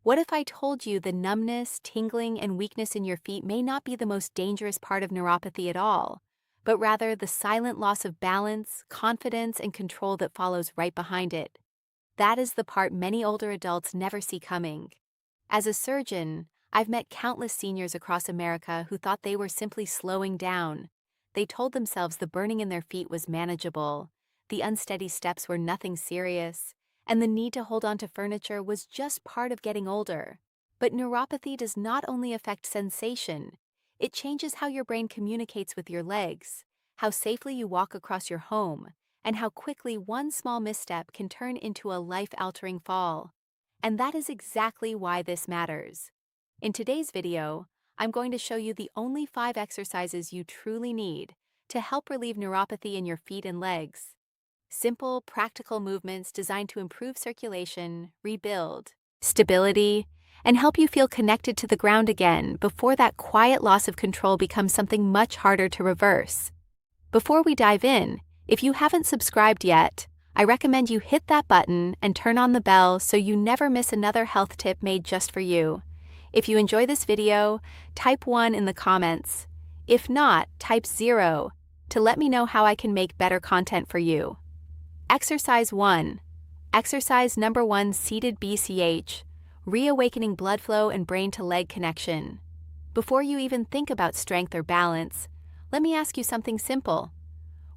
What if I told you the numbness, tingling, and weakness in your feet may not be the most dangerous part of neuropathy at all, but rather the silent loss of balance, confidence, and control that follows right behind it? That is the part many older adults never see coming. As a surgeon, I've met countless seniors across America who thought they were simply slowing down. They told themselves the burning in their feet was manageable, the unsteady steps were nothing serious, and the need to hold on to furniture was just part of getting older. But neuropathy does not only affect sensation, it changes how your brain communicates with your legs, how safely you walk across your home, and how quickly one small misstep can turn into a life-altering fall. And that is exactly why this matters. In today's video, I'm going to show you the only 5 exercises you truly need to help relieve neuropathy in your feet and legs. Simple, practical movements designed to improve circulation, rebuild stability, and help you feel connected to the ground again before that quiet loss of control becomes something much harder to reverse. Before we dive in, if you haven't subscribed yet, I recommend you hit that button and turn on the bell so you never miss another health tip made just for you. If you enjoy this video, type 1 in the comments. If not, type 0 to let me know how I can make better content for you. Exercise 1. Exercise number 1, seated BCH, reawakening blood flow and brain-to-leg connection. Before you even think about strength or balance, let me ask you something simple.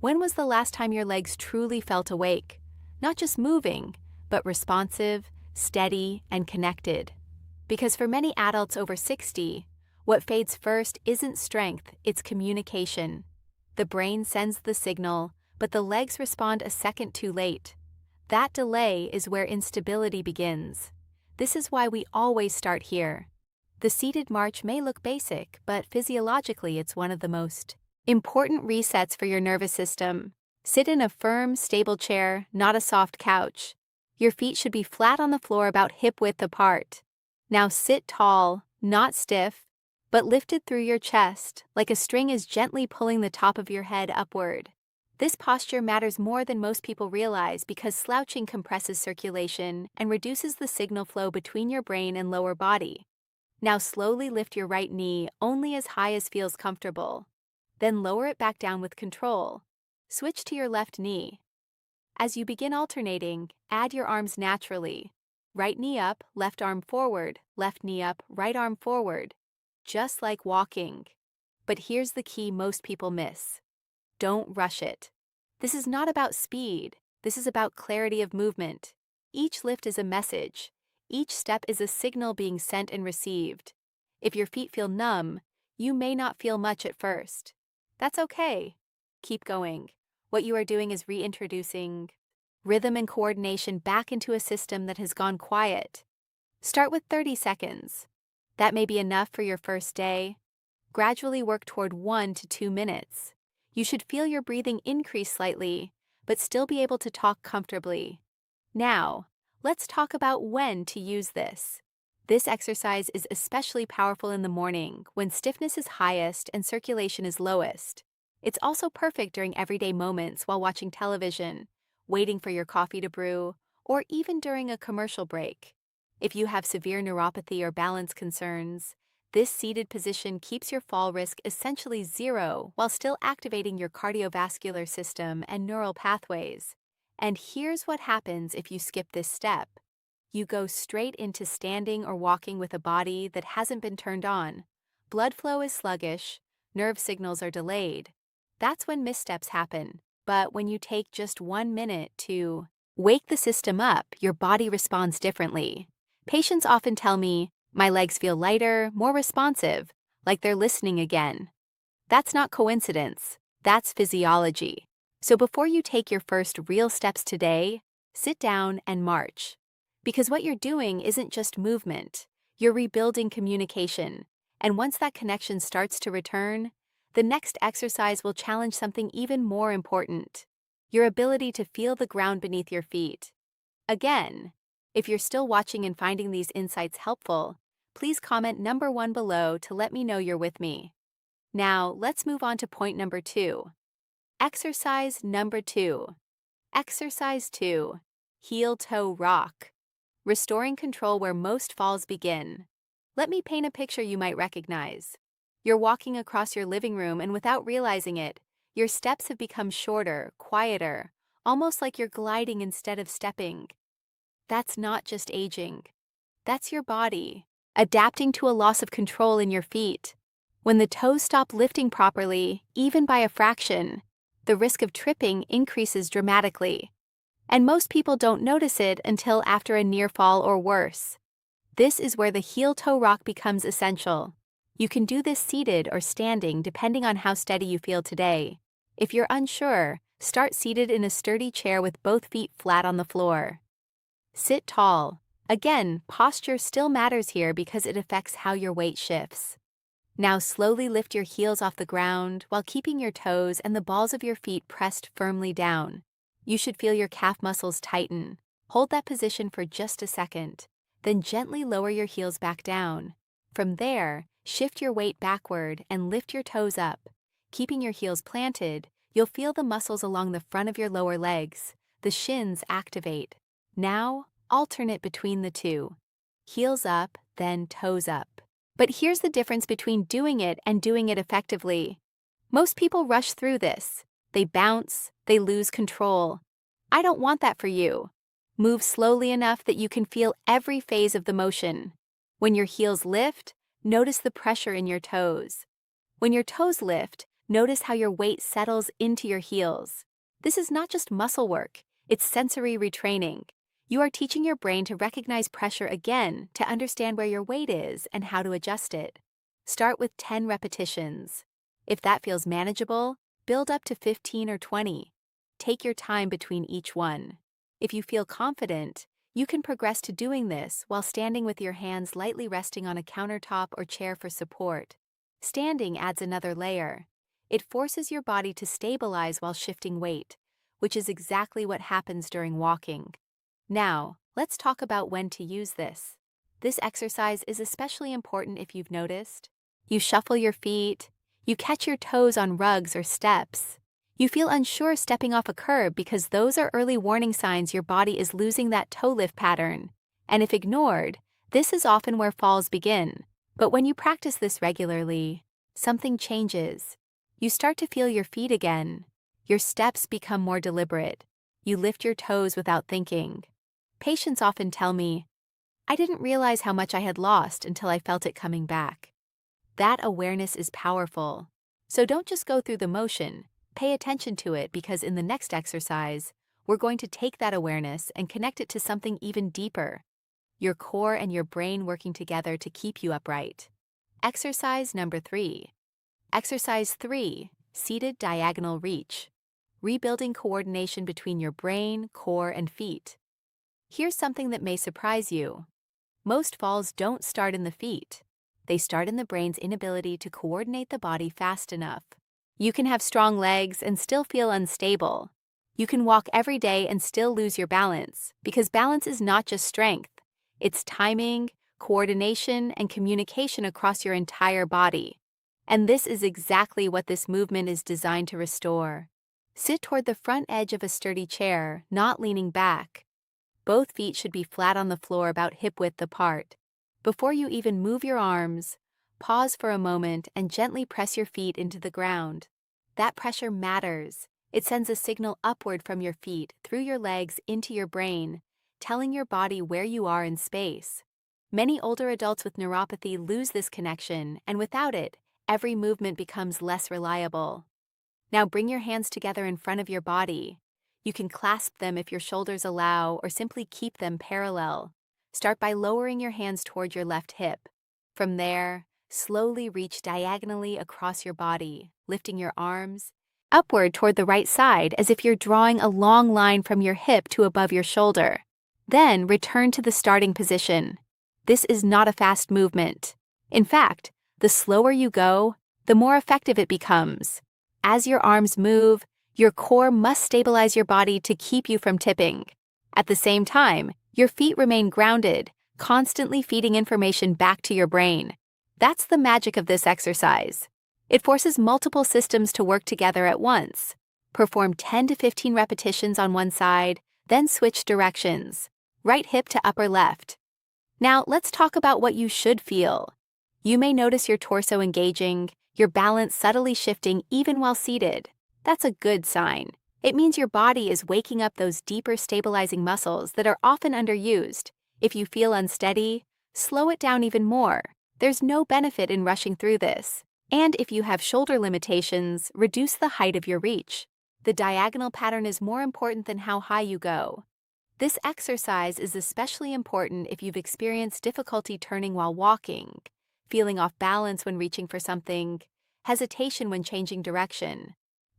When was the last time your legs truly felt awake? Not just moving, but responsive, steady, and connected. Because for many adults over 60, what fades first isn't strength, it's communication. The brain sends the signal, but the legs respond a second too late. That delay is where instability begins. This is why we always start here. The seated march may look basic, but physiologically it's one of the most important resets for your nervous system. Sit in a firm, stable chair, not a soft couch. Your feet should be flat on the floor about hip-width apart. Now sit tall, not stiff, but lifted through your chest, like a string is gently pulling the top of your head upward. This posture matters more than most people realize because slouching compresses circulation and reduces the signal flow between your brain and lower body. Now slowly lift your right knee only as high as feels comfortable. Then lower it back down with control. Switch to your left knee. As you begin alternating, add your arms naturally. Right knee up, left arm forward, left knee up, right arm forward. Just like walking. But here's the key most people miss. Don't rush it. This is not about speed. This is about clarity of movement. Each lift is a message. Each step is a signal being sent and received. If your feet feel numb, you may not feel much at first. That's okay. Keep going. What you are doing is reintroducing rhythm and coordination back into a system that has gone quiet. Start with 30 seconds. That may be enough for your first day. Gradually work toward 1 to 2 minutes. You should feel your breathing increase slightly, but still be able to talk comfortably. Now, let's talk about when to use this. This exercise is especially powerful in the morning when stiffness is highest and circulation is lowest. It's also perfect during everyday moments while watching television, waiting for your coffee to brew, or even during a commercial break. If you have severe neuropathy or balance concerns, this seated position keeps your fall risk essentially 0 while still activating your cardiovascular system and neural pathways. And here's what happens if you skip this step. You go straight into standing or walking with a body that hasn't been turned on. Blood flow is sluggish, nerve signals are delayed. That's when missteps happen. But when you take just 1 minute to wake the system up, your body responds differently. Patients often tell me, "My legs feel lighter, more responsive, like they're listening again." That's not coincidence. That's physiology. So before you take your first real steps today, sit down and march. Because what you're doing isn't just movement. You're rebuilding communication. And once that connection starts to return, the next exercise will challenge something even more important: your ability to feel the ground beneath your feet. Again, if you're still watching and finding these insights helpful, please comment number 1 below to let me know you're with me. Now, let's move on to point number 2. Exercise number 2. Exercise 2. Heel-toe rock. restoring control where most falls begin. Let me paint a picture you might recognize. You're walking across your living room, and without realizing it, your steps have become shorter, quieter, almost like you're gliding instead of stepping. That's not just aging. That's your body, adapting to a loss of control in your feet. When the toes stop lifting properly, even by a fraction, the risk of tripping increases dramatically. And most people don't notice it until after a near fall or worse. This is where the heel-toe rock becomes essential. You can do this seated or standing depending on how steady you feel today. If you're unsure, start seated in a sturdy chair with both feet flat on the floor. Sit tall. Again, posture still matters here because it affects how your weight shifts. Now slowly lift your heels off the ground while keeping your toes and the balls of your feet pressed firmly down. You should feel your calf muscles tighten. Hold that position for just a second. Then gently lower your heels back down. From there, shift your weight backward and lift your toes up. Keeping your heels planted, you'll feel the muscles along the front of your lower legs. The shins activate. Now, alternate between the two. Heels up, then toes up. But here's the difference between doing it and doing it effectively. Most people rush through this. They bounce, they lose control. I don't want that for you. Move slowly enough that you can feel every phase of the motion. When your heels lift, notice the pressure in your toes. When your toes lift, notice how your weight settles into your heels. This is not just muscle work, it's sensory retraining. You are teaching your brain to recognize pressure again, to understand where your weight is and how to adjust it. Start with 10 repetitions. If that feels manageable, build up to 15 or 20. Take your time between each one. If you feel confident, you can progress to doing this while standing with your hands lightly resting on a countertop or chair for support. Standing adds another layer. It forces your body to stabilize while shifting weight, which is exactly what happens during walking. Now, let's talk about when to use this. This exercise is especially important if you've noticed. You shuffle your feet, you catch your toes on rugs or steps. You feel unsure stepping off a curb because those are early warning signs your body is losing that toe lift pattern. And if ignored, this is often where falls begin. But when you practice this regularly, something changes. You start to feel your feet again. Your steps become more deliberate. You lift your toes without thinking. Patients often tell me, I didn't realize how much I had lost until I felt it coming back. That awareness is powerful. So don't just go through the motion. Pay attention to it because in the next exercise, we're going to take that awareness and connect it to something even deeper. Your core and your brain working together to keep you upright. Exercise number 3. Exercise 3, seated diagonal reach. Rebuilding coordination between your brain, core, and feet. Here's something that may surprise you. Most falls don't start in the feet. They start in the brain's inability to coordinate the body fast enough. You can have strong legs and still feel unstable. You can walk every day and still lose your balance, because balance is not just strength. It's timing, coordination, and communication across your entire body. And this is exactly what this movement is designed to restore. Sit toward the front edge of a sturdy chair, not leaning back. Both feet should be flat on the floor about hip-width apart. Before you even move your arms, pause for a moment and gently press your feet into the ground. That pressure matters. It sends a signal upward from your feet, through your legs, into your brain, telling your body where you are in space. Many older adults with neuropathy lose this connection, and without it, every movement becomes less reliable. Now bring your hands together in front of your body. You can clasp them if your shoulders allow, or simply keep them parallel. Start by lowering your hands toward your left hip. From there, slowly reach diagonally across your body, lifting your arms upward toward the right side as if you're drawing a long line from your hip to above your shoulder. Then return to the starting position. This is not a fast movement. In fact, the slower you go, the more effective it becomes. As your arms move, your core must stabilize your body to keep you from tipping. At the same time, your feet remain grounded, constantly feeding information back to your brain. That's the magic of this exercise. It forces multiple systems to work together at once. Perform 10 to 15 repetitions on one side, then switch directions. right hip to upper left. Now, let's talk about what you should feel. You may notice your torso engaging, your balance subtly shifting even while seated. That's a good sign. It means your body is waking up those deeper stabilizing muscles that are often underused. If you feel unsteady, slow it down even more. There's no benefit in rushing through this. And if you have shoulder limitations, reduce the height of your reach. The diagonal pattern is more important than how high you go. This exercise is especially important if you've experienced difficulty turning while walking, feeling off balance when reaching for something, hesitation when changing direction.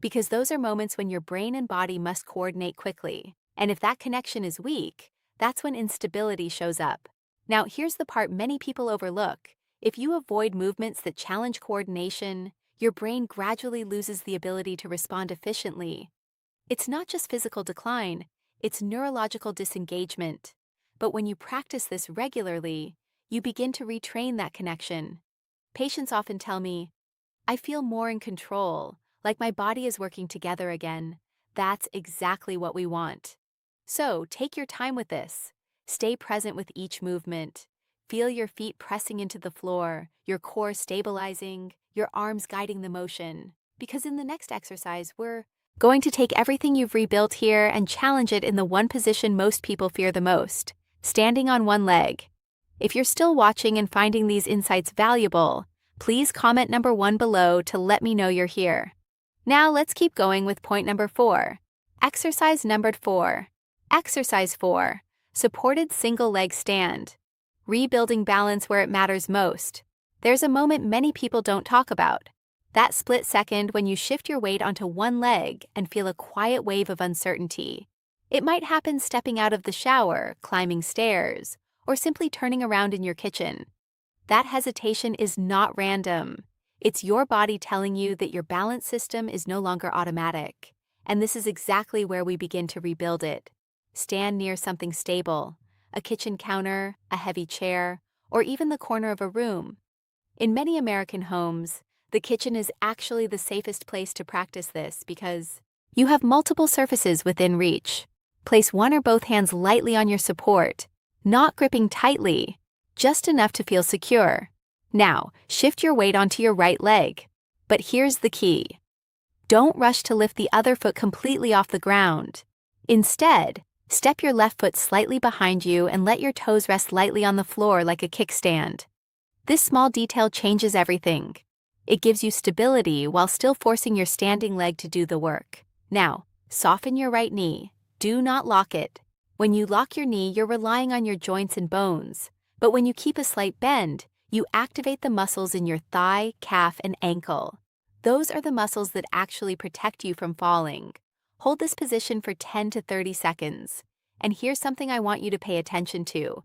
Because those are moments when your brain and body must coordinate quickly. And if that connection is weak, that's when instability shows up. Now, here's the part many people overlook. If you avoid movements that challenge coordination, your brain gradually loses the ability to respond efficiently. It's not just physical decline, it's neurological disengagement. But when you practice this regularly, you begin to retrain that connection. Patients often tell me, I feel more in control, like my body is working together again. That's exactly what we want. So, take your time with this. Stay present with each movement. Feel your feet pressing into the floor, your core stabilizing, your arms guiding the motion. Because in the next exercise, we're going to take everything you've rebuilt here and challenge it in the one position most people fear the most, standing on one leg. If you're still watching and finding these insights valuable, please comment number 1 below to let me know you're here. Now let's keep going with point number 4. Exercise numbered 4. Exercise 4. Supported single leg stand. Rebuilding balance where it matters most. There's a moment many people don't talk about. That split second when you shift your weight onto one leg and feel a quiet wave of uncertainty. It might happen stepping out of the shower, climbing stairs, or simply turning around in your kitchen. That hesitation is not random. It's your body telling you that your balance system is no longer automatic. And this is exactly where we begin to rebuild it. Stand near something stable, a kitchen counter, a heavy chair, or even the corner of a room. In many American homes, the kitchen is actually the safest place to practice this because you have multiple surfaces within reach. Place one or both hands lightly on your support, not gripping tightly, just enough to feel secure. Now, shift your weight onto your right leg. But here's the key. Don't rush to lift the other foot completely off the ground. Instead, step your left foot slightly behind you and let your toes rest lightly on the floor like a kickstand. This small detail changes everything. It gives you stability while still forcing your standing leg to do the work. Now, soften your right knee. Do not lock it. When you lock your knee, you're relying on your joints and bones. But when you keep a slight bend, you activate the muscles in your thigh, calf, and ankle. Those are the muscles that actually protect you from falling. Hold this position for 10 to 30 seconds. And here's something I want you to pay attention to.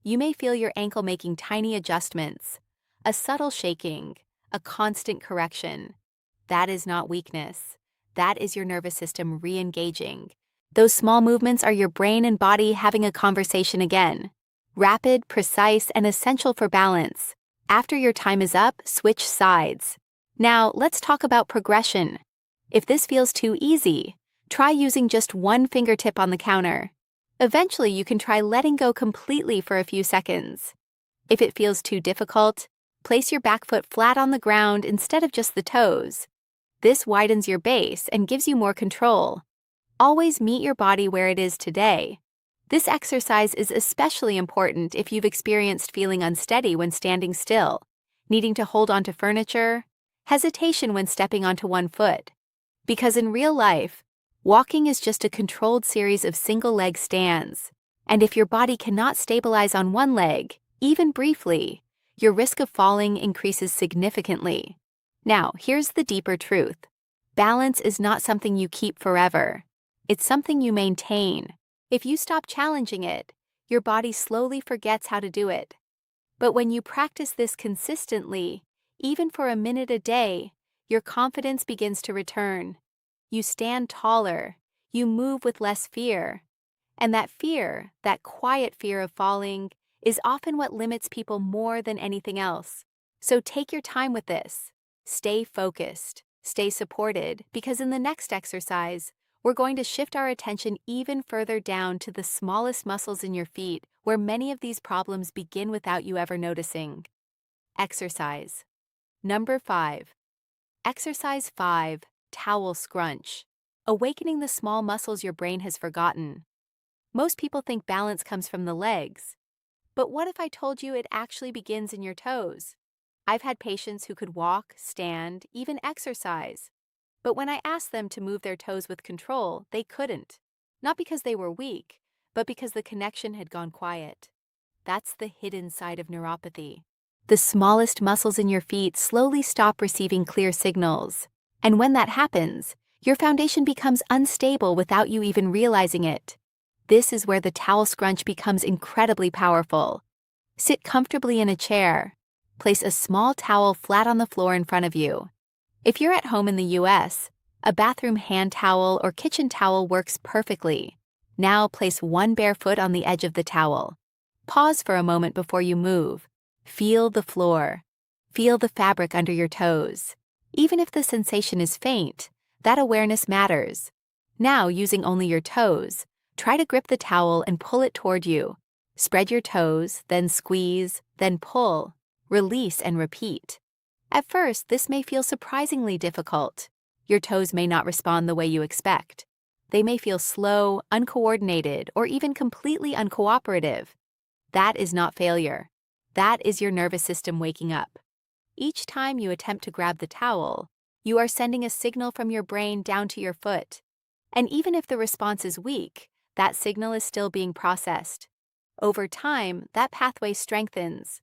You may feel your ankle making tiny adjustments, a subtle shaking, a constant correction. That is not weakness. That is your nervous system re-engaging. Those small movements are your brain and body having a conversation again. Rapid, precise, and essential for balance. After your time is up, switch sides. Now, let's talk about progression. If this feels too easy, try using just one fingertip on the counter. Eventually, you can try letting go completely for a few seconds. If it feels too difficult, place your back foot flat on the ground instead of just the toes. This widens your base and gives you more control. Always meet your body where it is today. This exercise is especially important if you've experienced feeling unsteady when standing still, needing to hold onto furniture, hesitation when stepping onto one foot. Because in real life, walking is just a controlled series of single-leg stands. And if your body cannot stabilize on one leg, even briefly, your risk of falling increases significantly. Now, here's the deeper truth. Balance is not something you keep forever. It's something you maintain. If you stop challenging it, your body slowly forgets how to do it. But when you practice this consistently, even for a minute a day, your confidence begins to return. You stand taller, you move with less fear. And that fear, that quiet fear of falling, is often what limits people more than anything else. So take your time with this. Stay focused, stay supported, because in the next exercise, we're going to shift our attention even further down to the smallest muscles in your feet, where many of these problems begin without you ever noticing. Exercise. Number 5. Exercise 5, towel scrunch. Awakening the small muscles your brain has forgotten. Most people think balance comes from the legs. But what if I told you it actually begins in your toes? I've had patients who could walk, stand, even exercise. But when I asked them to move their toes with control, they couldn't. Not because they were weak, but because the connection had gone quiet. That's the hidden side of neuropathy. The smallest muscles in your feet slowly stop receiving clear signals. And when that happens, your foundation becomes unstable without you even realizing it. This is where the towel scrunch becomes incredibly powerful. Sit comfortably in a chair. Place a small towel flat on the floor in front of you. If you're at home in the US, a bathroom hand towel or kitchen towel works perfectly. Now place one bare foot on the edge of the towel. Pause for a moment before you move. Feel the floor. Feel the fabric under your toes. Even if the sensation is faint, that awareness matters. Now, using only your toes, try to grip the towel and pull it toward you. Spread your toes, then squeeze, then pull. Release and repeat. At first, this may feel surprisingly difficult. Your toes may not respond the way you expect. They may feel slow, uncoordinated, or even completely uncooperative. That is not failure. That is your nervous system waking up. Each time you attempt to grab the towel, you are sending a signal from your brain down to your foot. And even if the response is weak, that signal is still being processed. Over time, that pathway strengthens.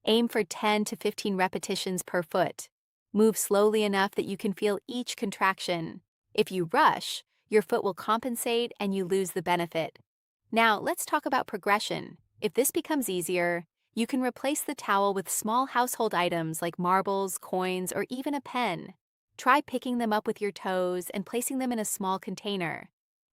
Aim for 10 to 15 repetitions per foot. Move slowly enough that you can feel each contraction. If you rush, your foot will compensate and you lose the benefit. Now, let's talk about progression. If this becomes easier, you can replace the towel with small household items like marbles, coins, or even a pen. Try picking them up with your toes and placing them in a small container.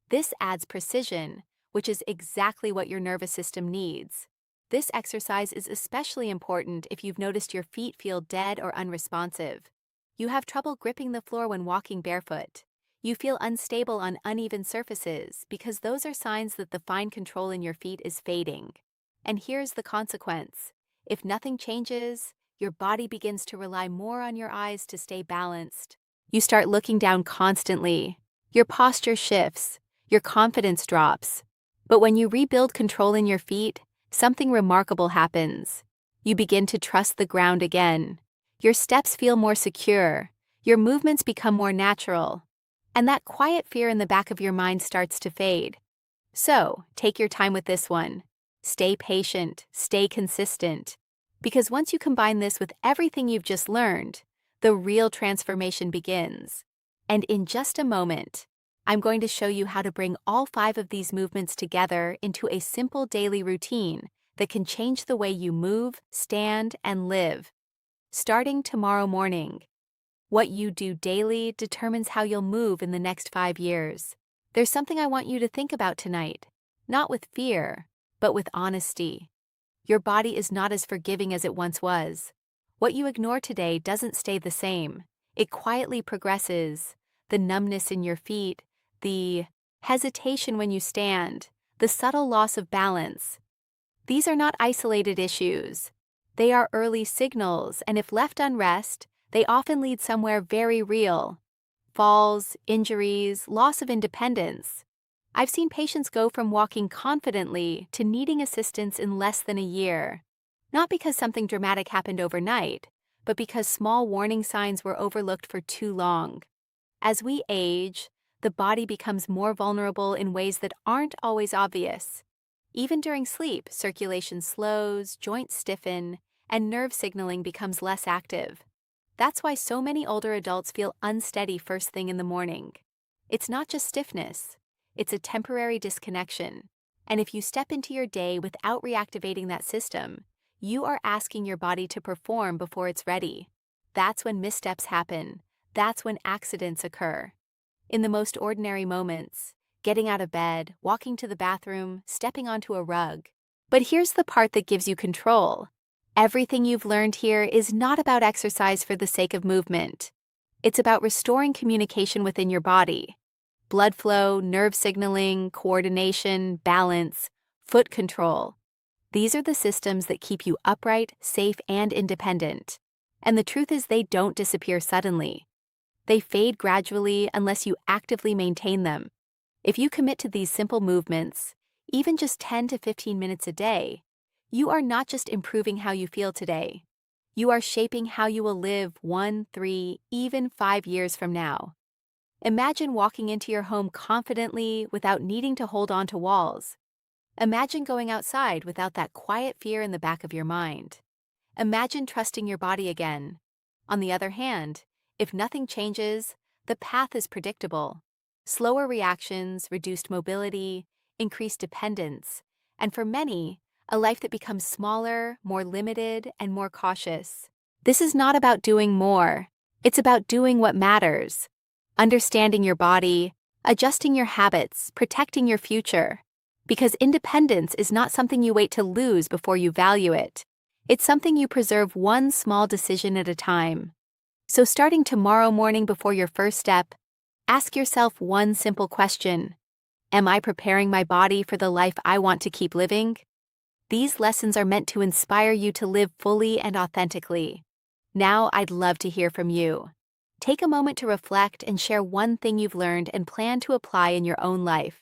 This adds precision, which is exactly what your nervous system needs. This exercise is especially important if you've noticed your feet feel dead or unresponsive. You have trouble gripping the floor when walking barefoot. You feel unstable on uneven surfaces because those are signs that the fine control in your feet is fading. And here's the consequence. If nothing changes, your body begins to rely more on your eyes to stay balanced. You start looking down constantly. Your posture shifts. Your confidence drops. But when you rebuild control in your feet, something remarkable happens. You begin to trust the ground again. Your steps feel more secure. Your movements become more natural. And that quiet fear in the back of your mind starts to fade. So, take your time with this one. Stay patient, stay consistent. Because once you combine this with everything you've just learned, the real transformation begins. And in just a moment, I'm going to show you how to bring all 5 of these movements together into a simple daily routine that can change the way you move, stand, and live. Starting tomorrow morning. What you do daily determines how you'll move in the next 5 years. There's something I want you to think about tonight, not with fear, but with honesty. Your body is not as forgiving as it once was. What you ignore today doesn't stay the same. It quietly progresses. The numbness in your feet, the hesitation when you stand, the subtle loss of balance. These are not isolated issues. They are early signals, and if left unrest, they often lead somewhere very real. Falls, injuries, loss of independence. I've seen patients go from walking confidently to needing assistance in less than a year. Not because something dramatic happened overnight, but because small warning signs were overlooked for too long. As we age, the body becomes more vulnerable in ways that aren't always obvious. Even during sleep, circulation slows, joints stiffen, and nerve signaling becomes less active. That's why so many older adults feel unsteady first thing in the morning. It's not just stiffness, it's a temporary disconnection. And if you step into your day without reactivating that system, you are asking your body to perform before it's ready. That's when missteps happen. That's when accidents occur. In the most ordinary moments, getting out of bed, walking to the bathroom, stepping onto a rug. But here's the part that gives you control. Everything you've learned here is not about exercise for the sake of movement. It's about restoring communication within your body. blood flow, nerve signaling, coordination, balance, foot control. These are the systems that keep you upright, safe, and independent. And the truth is, they don't disappear suddenly. They fade gradually unless you actively maintain them. If you commit to these simple movements, even just 10 to 15 minutes a day, you are not just improving how you feel today. You are shaping how you will live 1, 3, even 5 years from now. Imagine walking into your home confidently without needing to hold on to walls. Imagine going outside without that quiet fear in the back of your mind. Imagine trusting your body again. On the other hand, if nothing changes, the path is predictable. Slower reactions, reduced mobility, increased dependence, and for many, a life that becomes smaller, more limited, and more cautious. This is not about doing more. It's about doing what matters. Understanding your body, adjusting your habits, protecting your future. Because independence is not something you wait to lose before you value it. It's something you preserve one small decision at a time. So starting tomorrow morning before your first step, ask yourself one simple question. Am I preparing my body for the life I want to keep living? These lessons are meant to inspire you to live fully and authentically. Now I'd love to hear from you. Take a moment to reflect and share one thing you've learned and plan to apply in your own life.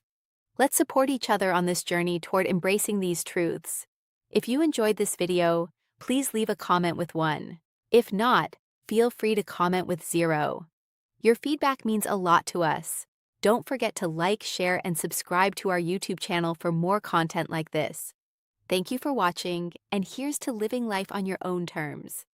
Let's support each other on this journey toward embracing these truths. If you enjoyed this video, please leave a comment with 1. If not, feel free to comment with 0. Your feedback means a lot to us. Don't forget to like, share, and subscribe to our YouTube channel for more content like this. Thank you for watching, and here's to living life on your own terms.